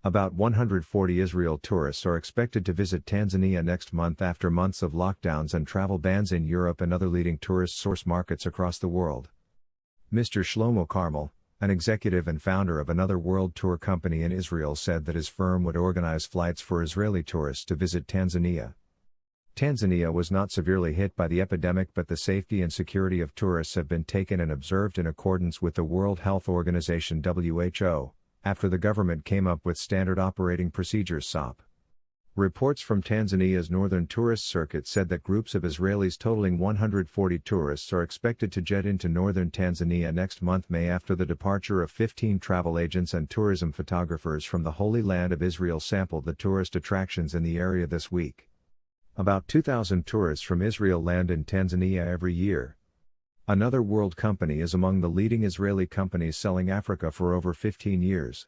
About 140 Israel tourists are expected to visit Tanzania next month after months of lockdowns and travel bans in Europe and other leading tourist source markets across the world. Mr. Shlomo Carmel, an executive and founder of another world tour company in Israel, said that his firm would organize flights for Israeli tourists to visit Tanzania. Tanzania was not severely hit by the epidemic, but the safety and security of tourists have been taken and observed in accordance with the World Health Organization (WHO), after the government came up with Standard Operating Procedures (SOP). Reports from Tanzania's northern tourist circuit said that groups of Israelis totaling 140 tourists are expected to jet into northern Tanzania next month May after the departure of 15 travel agents and tourism photographers from the Holy Land of Israel sampled the tourist attractions in the area this week. About 2,000 tourists from Israel land in Tanzania every year. Another world company is among the leading Israeli companies selling Africa for over 15 years.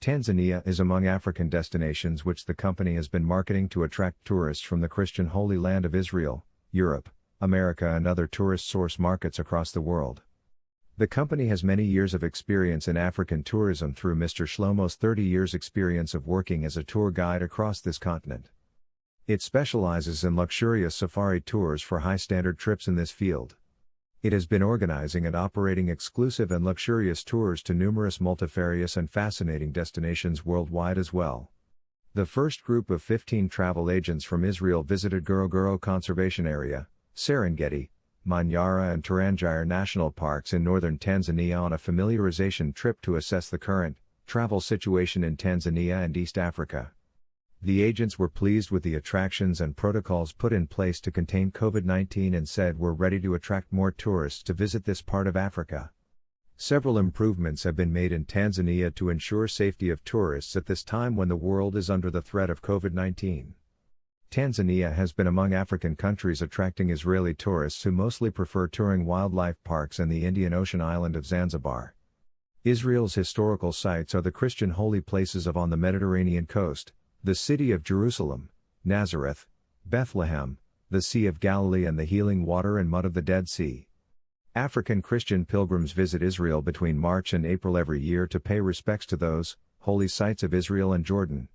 Tanzania is among African destinations which the company has been marketing to attract tourists from the Christian Holy Land of Israel, Europe, America and other tourist source markets across the world. The company has many years of experience in African tourism through Mr. Shlomo's 30 years experience of working as a tour guide across this continent. It specializes in luxurious safari tours for high-standard trips in this field. It has been organizing and operating exclusive and luxurious tours to numerous multifarious and fascinating destinations worldwide as well. The first group of 15 travel agents from Israel visited Ngorongoro Conservation Area, Serengeti, Manyara and Tarangire national parks in northern Tanzania on a familiarization trip to assess the current travel situation in Tanzania and East Africa. The agents were pleased with the attractions and protocols put in place to contain COVID-19 and said we're ready to attract more tourists to visit this part of Africa. Several improvements have been made in Tanzania to ensure safety of tourists at this time when the world is under the threat of COVID-19. Tanzania has been among African countries attracting Israeli tourists who mostly prefer touring wildlife parks and the Indian Ocean island of Zanzibar. Israel's historical sites are the Christian holy places on the Mediterranean coast, the city of Jerusalem, Nazareth, Bethlehem, the Sea of Galilee and the healing water and mud of the Dead Sea. African Christian pilgrims visit Israel between March and April every year to pay respects to those holy sites of Israel and Jordan.